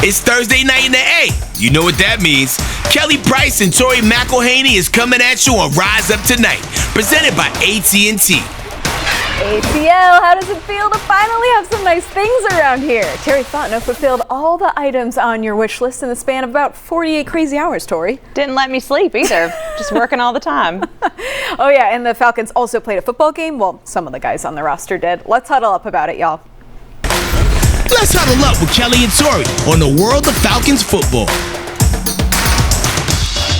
It's Thursday night in the A. You know what that means. Kelly Price and Tori McElhaney is coming at you on Rise Up Tonight, presented by AT&T. ATL, how does it feel to finally have some nice things around here? Terry Fontenot fulfilled all the items on your wish list in the span of about 48 crazy hours, Tori. Didn't let me sleep either. Just working all the time. Oh yeah, and the Falcons also played a football game. Well, some of the guys on the roster did. Let's huddle up about it, y'all. Let's huddle up with Kelly and Tori on the world of Falcons football.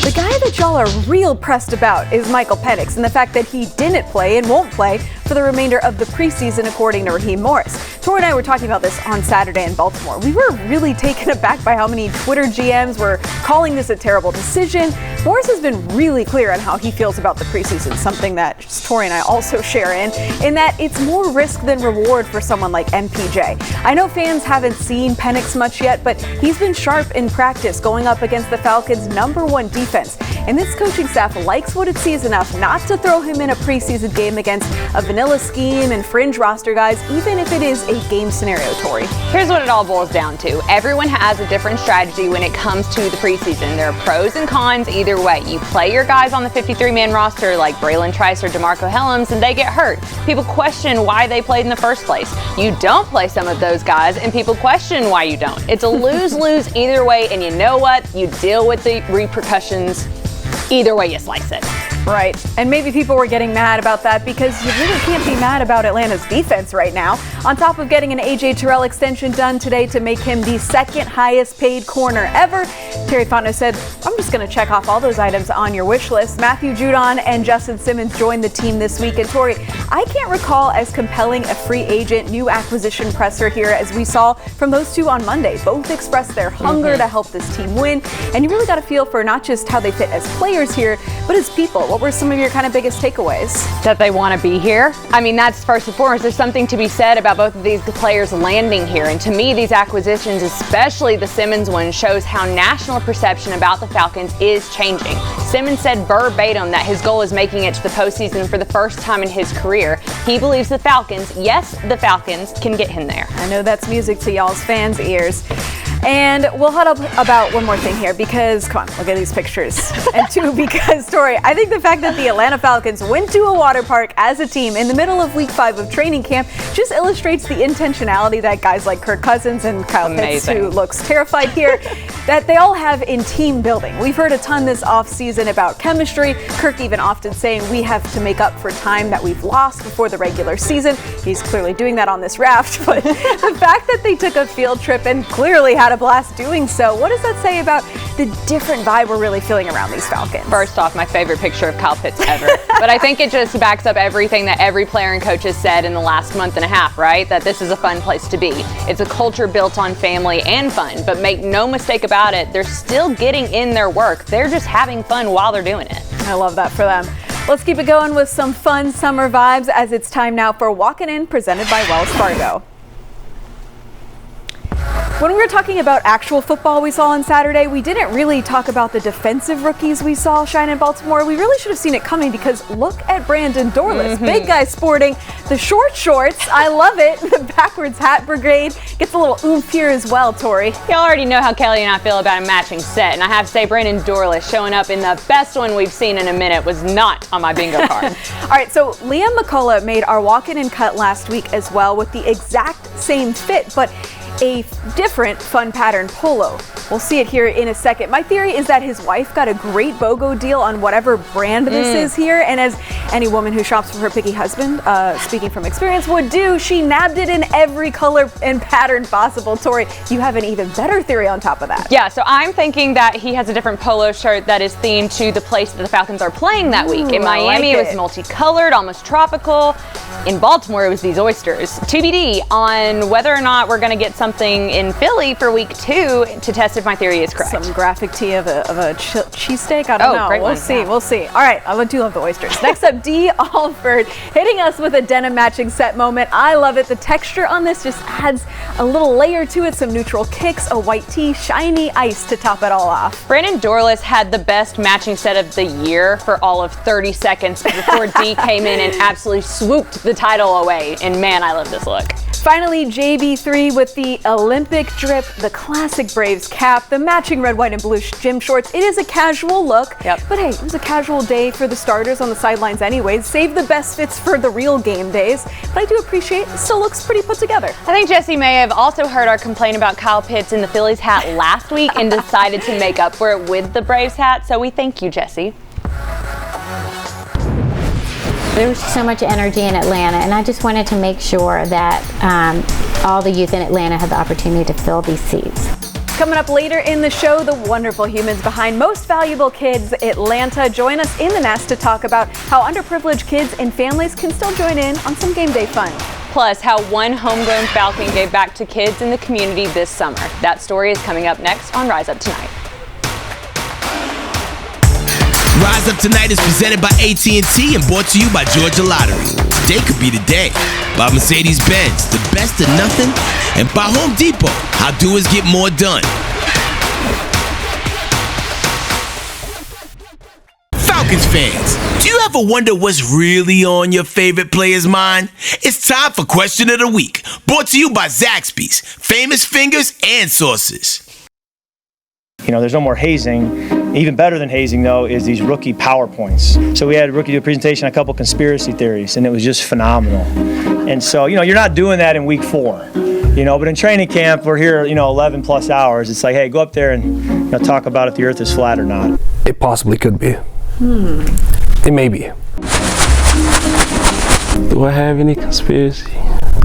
The guy that y'all are real pressed about is Michael Penix, and the fact that he didn't play and won't play for the remainder of the preseason, according to Raheem Morris. Tori and I were talking about this on Saturday in Baltimore. We were really taken aback by how many Twitter GMs were calling this a terrible decision. Morris has been really clear on how he feels about the preseason, something that Tori and I also share in that it's more risk than reward for someone like MPJ. I know fans haven't seen Penix much yet, but he's been sharp in practice going up against the Falcons' #1 defense. And this coaching staff likes what it sees enough not to throw him in a preseason game against a vanilla scheme and fringe roster guys, even if it is a game scenario, Tori. Here's what it all boils down to. Everyone has a different strategy when it comes to the preseason. There are pros and cons either way. You play your guys on the 53-man roster like Braylon Trice or DeMarco Hellams and they get hurt. People question why they played in the first place. You don't play some of those guys and people question why you don't. It's a lose-lose either way, and you know what? You deal with the repercussions either way you slice it. Right. And maybe people were getting mad about that because you really can't be mad about Atlanta's defense right now. On top of getting an A.J. Terrell extension done today to make him the second highest paid corner ever, Terry Fontenot said, I'm just going to check off all those items on your wish list. Matthew Judon and Justin Simmons joined the team this week. And Tori, I can't recall as compelling a free agent new acquisition presser here as we saw from those two on Monday. Both expressed their hunger to help this team win. And you really got a feel for not just how they fit as players here, but as people. What were some of your kind of biggest takeaways? That they want to be here. I mean, that's first and foremost. There's something to be said about both of these players landing here. And to me, these acquisitions, especially the Simmons one, shows how national perception about the Falcons is changing. Simmons said verbatim that his goal is making it to the postseason for the first time in his career. He believes the Falcons, yes, the Falcons, can get him there. I know that's music to y'all's fans' ears. And we'll huddle up about one more thing here because, come on, look at these pictures. And two, because, Tori, I think the fact that the Atlanta Falcons went to a water park as a team in the middle of week 5 of training camp just illustrates the intentionality that guys like Kirk Cousins and Kyle Pitts, who looks terrified here, that they all have in team building. We've heard a ton this offseason about chemistry. Kirk even often saying we have to make up for time that we've lost before the regular season. He's clearly doing that on this raft. But the fact that they took a field trip and clearly had a blast doing so, what does that say about the different vibe we're really feeling around these Falcons? First off, my favorite picture of Kyle Pitts ever. But I think it just backs up everything that every player and coach has said in the last month and a half, right? That this is a fun place to be. It's a culture built on family and fun, but make no mistake about it, they're still getting in their work. They're just having fun while they're doing it. I love that for them. Let's keep it going with some fun summer vibes as it's time now for Walkin' In, presented by Wells Fargo. When we were talking about actual football we saw on Saturday, we didn't really talk about the defensive rookies we saw shine in Baltimore. We really should have seen it coming because look at Brandon Dorless. Big guy sporting the short shorts. I love it. The backwards hat brigade gets a little oomph here as well, Tori. Y'all already know how Kelly and I feel about a matching set, and I have to say Brandon Dorless showing up in the best one we've seen in a minute was not on my bingo card. All right, so Liam McCullough made our walk-in cut last week as well with the exact same fit, but a different fun pattern polo. We'll see it here in a second. My theory is that his wife got a great BOGO deal on whatever brand this is here, and as any woman who shops for her picky husband, speaking from experience, would do, she nabbed it in every color and pattern possible. Tori, you have an even better theory on top of that. Yeah, so I'm thinking that he has a different polo shirt that is themed to the place that the Falcons are playing that week. In Miami, it was multicolored, almost tropical. In Baltimore, it was these oysters. TBD on whether or not we're going to get something in Philly for week 2 to test if my theory is correct. Some graphic tee of a cheesesteak? I don't know. Great We'll see. We'll see. All right. I do love the oysters. Next up, Dee Alford hitting us with a denim matching set moment. I love it. The texture on this just adds a little layer to it. Some neutral kicks, a white tee, shiny ice to top it all off. Brandon Dorless had the best matching set of the year for all of 30 seconds before Dee came in and absolutely swooped the title away. And man, I love this look. Finally, JB3 with the Olympic drip, the classic Braves cap, the matching red, white, and blue gym shorts. It is a casual look, but hey, it was a casual day for the starters on the sidelines anyways. Save the best fits for the real game days. But I do appreciate it still looks pretty put together. I think Jesse may have also heard our complaint about Kyle Pitts in the Phillies hat last week and decided to make up for it with the Braves hat. So we thank you, Jesse. There was so much energy in Atlanta, and I just wanted to make sure that all the youth in Atlanta had the opportunity to fill these seats. Coming up later in the show, the wonderful humans behind Most Valuable Kids Atlanta join us in the nest to talk about how underprivileged kids and families can still join in on some game day fun. Plus, how one homegrown Falcon gave back to kids in the community this summer. That story is coming up next on Rise Up Tonight. Rise Up Tonight is presented by AT&T and brought to you by Georgia Lottery. Today could be the day. By Mercedes-Benz, the best of nothing. And by Home Depot, how doers get more done. Falcons fans, do you ever wonder what's really on your favorite player's mind? It's time for Question of the Week, brought to you by Zaxby's, famous fingers and sauces. You know, there's no more hazing. Even better than hazing, though, is these rookie PowerPoints. So we had a rookie do a presentation on a couple conspiracy theories, and it was just phenomenal. And so, you know, you're not doing that in week 4, you know, but in training camp, we're here, 11 plus hours. It's like, hey, go up there and talk about if the earth is flat or not. It possibly could be. It may be. Do I have any conspiracy?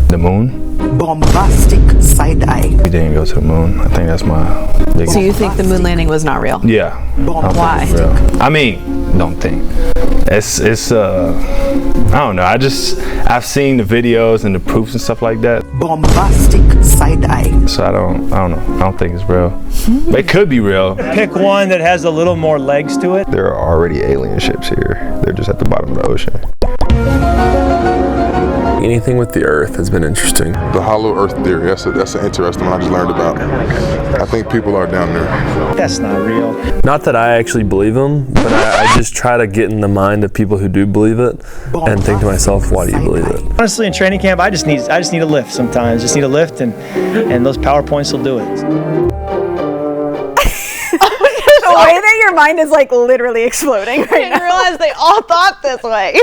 The moon? Bombastic side eye. We didn't go to the moon. I think that's my biggest. So you think the moon landing was not real? Yeah. Why? I mean, don't think. It's I don't know. I've seen the videos and the proofs and stuff like that. Bombastic side eye. So I don't know. I don't think it's real. But it could be real. Pick one that has a little more legs to it. There are already alien ships here. They're just at the bottom of the ocean. Anything with the earth has been interesting. The hollow earth theory, that's an interesting one I just learned about. I think people are down there. That's not real. Not that I actually believe them, but I just try to get in the mind of people who do believe it and think to myself, why do you believe it? Honestly, in training camp, I just need a lift sometimes. Just need a lift, and those PowerPoints will do it. The way that your mind is like literally exploding right now. I didn't realize they all thought this way.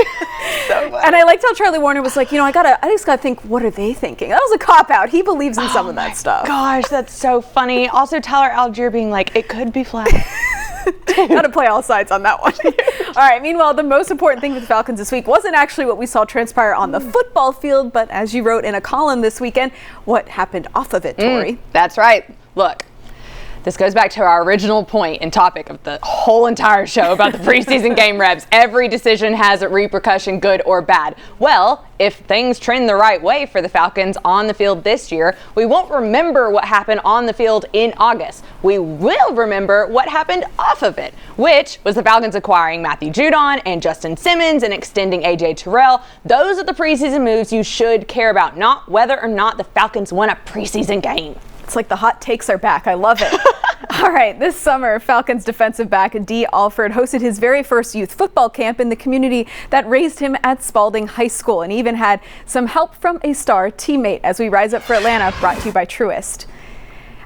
So and I liked how Charlie Warner was like, I just gotta think, what are they thinking? That was a cop-out. He believes in some of that stuff. Gosh, that's so funny. Also, Tyler Algier being like, it could be flat. Gotta play all sides on that one. All right, meanwhile, the most important thing for the Falcons this week wasn't actually what we saw transpire on the football field, but as you wrote in a column this weekend, what happened off of it, Tori. That's right. Look. This goes back to our original point and topic of the whole entire show about the preseason game reps. Every decision has a repercussion, good or bad. Well, if things trend the right way for the Falcons on the field this year, we won't remember what happened on the field in August. We will remember what happened off of it, which was the Falcons acquiring Matthew Judon and Justin Simmons and extending A.J. Terrell. Those are the preseason moves you should care about, not whether or not the Falcons won a preseason game. It's like the hot takes are back. I love it. All right, this summer, Falcons defensive back Dee Alford hosted his very first youth football camp in the community that raised him at Spalding High School, and even had some help from a star teammate as we rise up for Atlanta, brought to you by Truist.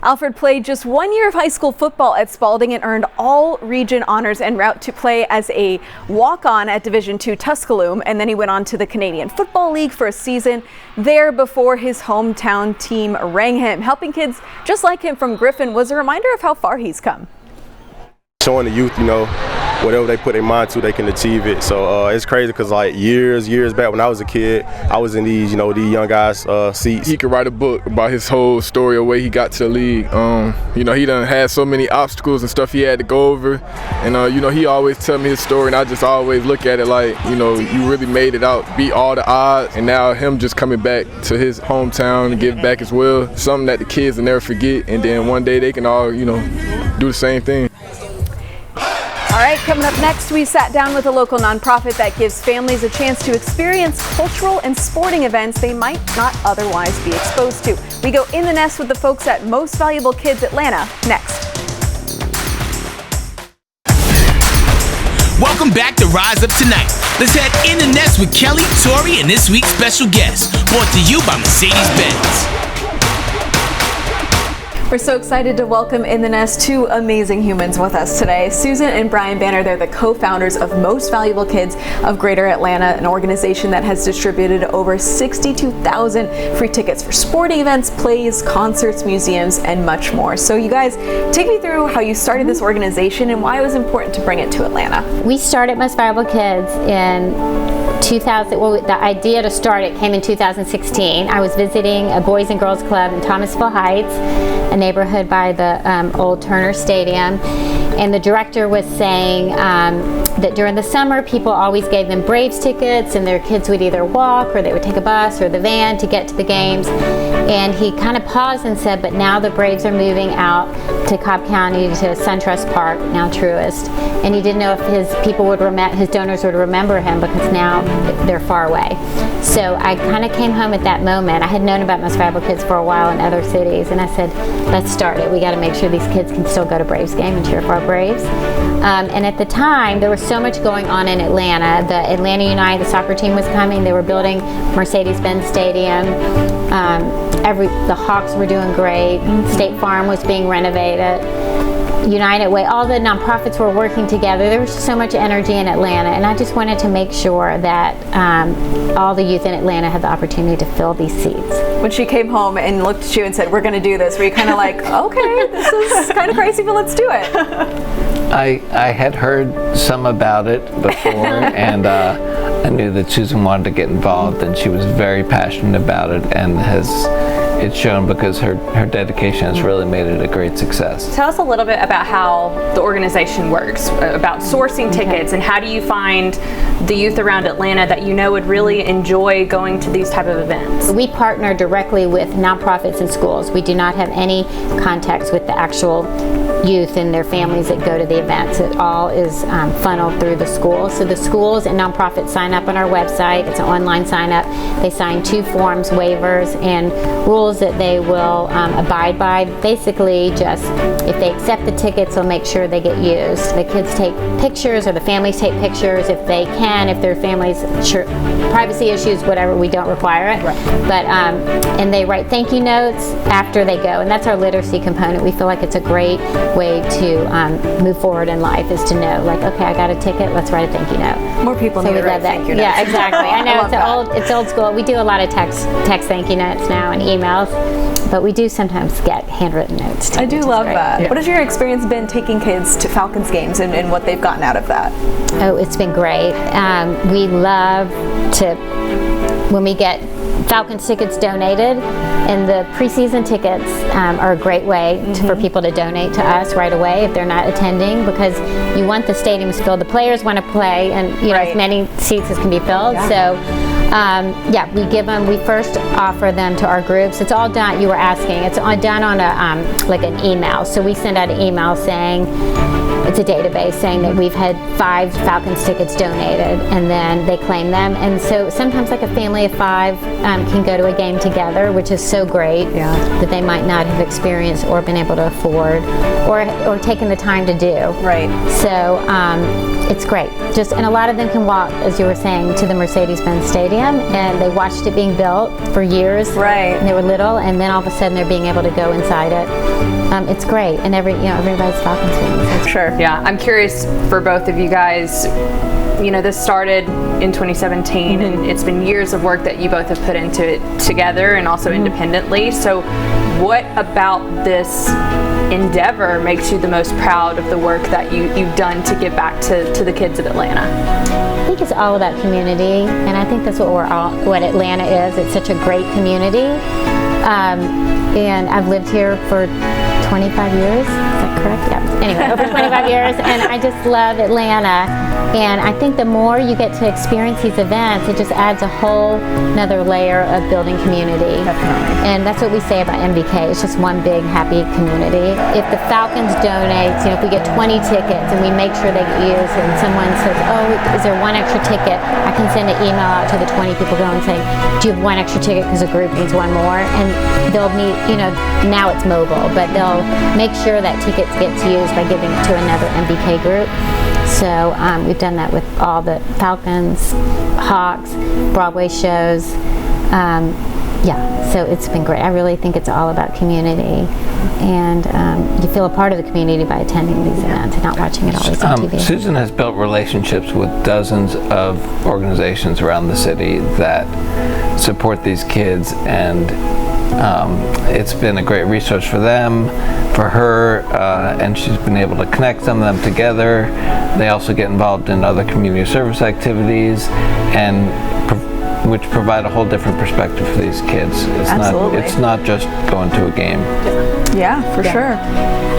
Alford played just 1 year of high school football at Spalding and earned all region honors en route to play as a walk-on at Division II Tuscaloosa, and then he went on to the Canadian Football League for a season there before his hometown team rang him. Helping kids just like him from Griffin was a reminder of how far he's come. Showing the youth, whatever they put their mind to, they can achieve it. So it's crazy because like years back when I was a kid, I was in these, these young guys' seats. He could write a book about his whole story, the way he got to the league. He done had so many obstacles and stuff he had to go over. And, he always tell me his story, and I just always look at it like, you really made it out, beat all the odds. And now him just coming back to his hometown and give back as well, something that the kids will never forget. And then one day they can all, do the same thing. All right, coming up next, we sat down with a local nonprofit that gives families a chance to experience cultural and sporting events they might not otherwise be exposed to. We go in the nest with the folks at Most Valuable Kids Atlanta next. Welcome back to Rise Up Tonight. Let's head in the nest with Kelly, Tori, and this week's special guest, brought to you by Mercedes-Benz. We're so excited to welcome in the nest two amazing humans with us today. Susan and Brian Banner, they're the co-founders of Most Valuable Kids of Greater Atlanta, an organization that has distributed over 62,000 free tickets for sporting events, plays, concerts, museums, and much more. So you guys, take me through how you started this organization and why it was important to bring it to Atlanta. We started Most Valuable Kids in 2000. Well, the idea to start it came in 2016. I was visiting a Boys and Girls Club in Thomasville Heights, a neighborhood by the old Turner Stadium, and the director was saying that during the summer people always gave them Braves tickets and their kids would either walk or they would take a bus or the van to get to the games, and he kind of paused and said, but now the Braves are moving out to Cobb County to SunTrust Park, now Truist, and he didn't know if his donors would remember him because now they're far away. So I kind of came home at that moment. I had known about Most Valuable Kids for a while in other cities, and I said, let's start it. We got to make sure these kids can still go to Braves game and cheer for our Braves. And at the time, there was so much going on in Atlanta. The Atlanta United, the soccer team was coming. They were building Mercedes-Benz Stadium. The Hawks were doing great. State Farm was being renovated. United Way, all the nonprofits were working together. There was so much energy in Atlanta, and I just wanted to make sure that all the youth in Atlanta had the opportunity to fill these seats. When she came home and looked at you and said, we're going to do this, were you kind of like, okay, this is kind of crazy, but let's do it? I had heard some about it before, and I knew that Susan wanted to get involved, and she was very passionate about it, and it's shown because her dedication has really made it a great success. Tell us a little bit about how the organization works, about sourcing tickets, and how do you find the youth around Atlanta that you know would really enjoy going to these type of events? We partner directly with nonprofits and schools. We do not have any contacts with the actual youth and their families that go to the events. It all is funneled through the schools. So the schools and nonprofits sign up on our website. It's an online sign up. They sign 2 forms, waivers, and rules that they will abide by. Basically, just if they accept the tickets, they'll make sure they get used. The kids take pictures, or the families take pictures if they can, if their families, privacy issues, whatever, we don't require it. Right. But and they write thank you notes after they go, and that's our literacy component. We feel like it's a great way to move forward in life, is to know, like, okay, I got a ticket, let's write a thank you note. More people need to write thank you notes. Yeah, exactly. I know it's old school. We do a lot of text thank you notes now and emails, but we do sometimes get handwritten notes too. I do love that. Yeah. What has your experience been taking kids to Falcons games and what they've gotten out of that? Oh, it's been great. We love to, when we get Falcons tickets donated, and the preseason tickets are a great way for people to donate to us right away if they're not attending, because you want the stadiums filled. The players want to play, and know, as many seats as can be filled. Yeah. So we first offer them to our groups. It's all done, you were asking, it's all done on like an email. So we send out an email saying, it's a database saying that we've had 5 Falcons tickets donated, and then they claim them. And so sometimes like a family of 5 can go to a game together, which is so great, that they might not have experienced or been able to afford or taken the time to do. Right. So it's great. And a lot of them can walk, as you were saying, to the Mercedes-Benz Stadium, and they watched it being built for years. Right. And they were little, and then all of a sudden they're being able to go inside it. It's great, and everybody's Falcons fans. Sure. Yeah, I'm curious for both of you guys. This started in 2017, and it's been years of work that you both have put into it together and also independently. So what about this endeavor makes you the most proud of the work that you've done to give back to the kids of Atlanta? I think it's all about community, and I think that's what Atlanta is. It's such a great community, and I've lived here for 25 years. Is that correct? Yeah. Anyway, over 25 years, and I just love Atlanta. And I think the more you get to experience these events, it just adds a whole another layer of building community. Definitely. And that's what we say about MVK. It's just one big happy community. If the Falcons donate, if we get 20 tickets and we make sure they get used, and someone says, oh, is there one extra ticket? I can send an email out to the 20 people going saying, do you have one extra ticket because a group needs one more? And they'll meet, now it's mobile, but they'll make sure that tickets gets used by giving it to another MVK group. So we've done that with all the Falcons, Hawks, Broadway shows. Yeah, so it's been great. I really think it's all about community, and you feel a part of the community by attending these events and not watching it always on TV. Susan has built relationships with dozens of organizations around the city that support these kids, and it's been a great resource for them, for her, and she's been able to connect some of them together. They also get involved in other community service activities, and which provide a whole different perspective for these kids. It's not just going to a game. Yeah, for sure.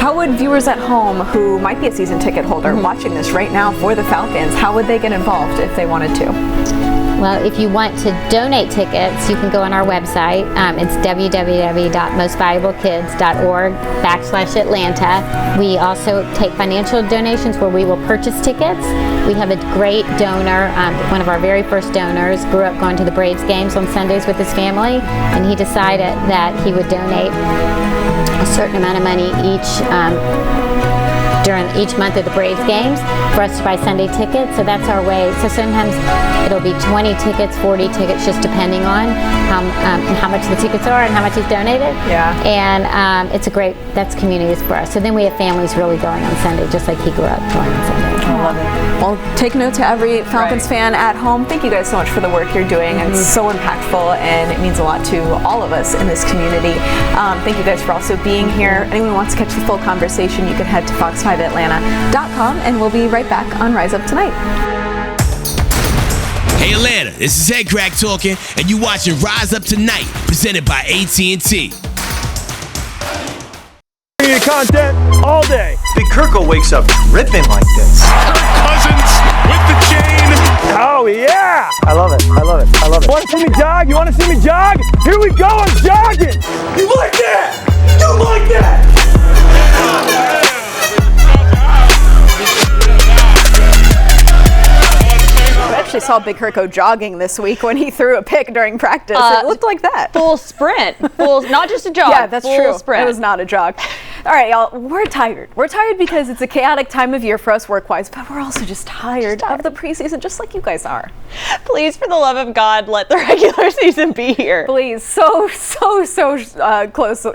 How would viewers at home who might be a season ticket holder watching this right now for the Falcons, how would they get involved if they wanted to? Well, if you want to donate tickets, you can go on our website. It's www.mostvaluablekids.org/Atlanta. We also take financial donations where we will purchase tickets. We have a great donor. One of our very first donors grew up going to the Braves games on Sundays with his family, and he decided that he would donate a certain amount of money during each month of the Braves games for us to buy Sunday tickets. So that's our way. So sometimes it'll be 20 tickets, 40 tickets, just depending on how much the tickets are and how much he's donated. Yeah. And that's communities for us. So then we have families really going on Sunday, just like he grew up going on Sunday. I love it. Well, take note to every Falcons fan at home. Thank you guys so much for the work you're doing. It's so impactful, and it means a lot to all of us in this community. Thank you guys for also being here. Anyone who wants to catch the full conversation, you can head to fox5atlanta.com, and we'll be right back on Rise Up Tonight. Hey Atlanta, this is Head Crack talking, and you watching Rise Up Tonight, presented by AT&T. Bringing you content all day. Big Kirko wakes up dripping like this. Kirk Cousins with the chain. Oh yeah! I love it. I love it. I love it. You want to see me jog? You want to see me jog? Here we go. I'm jogging. You like that? You like that? I actually saw Big Kirko jogging this week when he threw a pick during practice. It looked like that. Full sprint. Not just a jog. Yeah, that's true. Sprint. It was not a jog. All right, y'all, we're tired. We're tired because it's a chaotic time of year for us work-wise, but we're also just tired of the preseason, just like you guys are. Please, for the love of God, let the regular season be here. Please, so close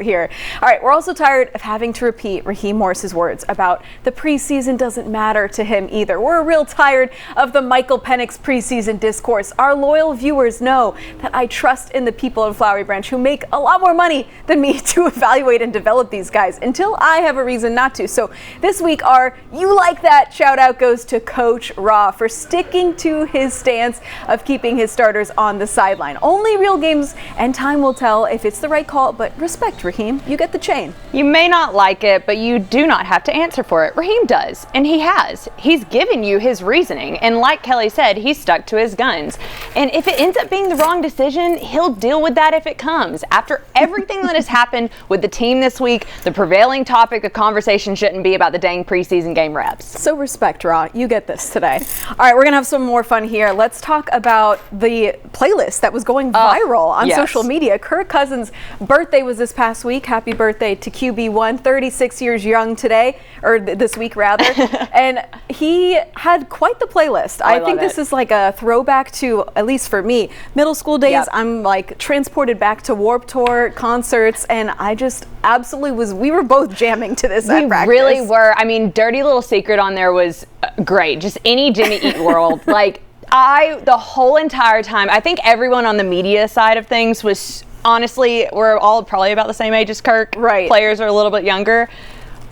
here. All right, we're also tired of having to repeat Raheem Morris's words about the preseason doesn't matter to him either. We're real tired of the Michael Penix preseason discourse. Our loyal viewers know that I trust in the people of Flowery Branch who make a lot more money than me to evaluate and develop these guys until I have a reason not to. So this week, our You Like That shout out goes to Coach Raw for sticking to his stance of keeping his starters on the sideline. Only real games and time will tell if it's the right call, but respect, Raheem. You get the chain. You may not like it, but you do not have to answer for it. Raheem does, and he has. He's given you his reasoning, and like Kelly said, he's stuck to his guns. And if it ends up being the wrong decision, he'll deal with that if it comes. After everything that has happened with the team this week, the prevailing topic of conversation shouldn't be about the dang preseason game reps. So respect, Raw. You get this today. All right, we're going to have some more fun here. Let's talk about the playlist that was going viral on social media. Kirk Cousins' birthday was this past week. Happy birthday to QB1, 36 years young today, or this week rather. And he had quite the playlist. I think this is like a throwback to, at least for me, middle school days. I'm like transported back to Warped Tour concerts, and I just absolutely we were both jamming to this at practice. We really were. I mean, Dirty Little Secret on there was great. Just any Jimmy Eat World. Like, the whole entire time, I think everyone on the media side of things was, honestly, we're all probably about the same age as Kirk. Right. Players are a little bit younger.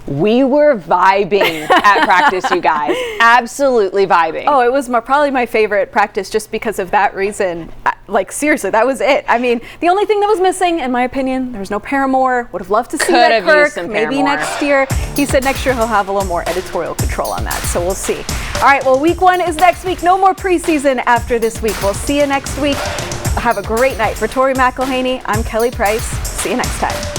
We were vibing at practice, you guys. Absolutely vibing. Oh, it was probably my favorite practice just because of that reason. Like, seriously, that was it. I mean, the only thing that was missing, in my opinion, there was no Paramore. Would have loved to see that, Kirk. Maybe next year. He said next year he'll have a little more editorial control on that, so we'll see. All right, well, week 1 is next week. No more preseason after this week. We'll see you next week. Have a great night. For Tori McElhaney, I'm Kelly Price. See you next time.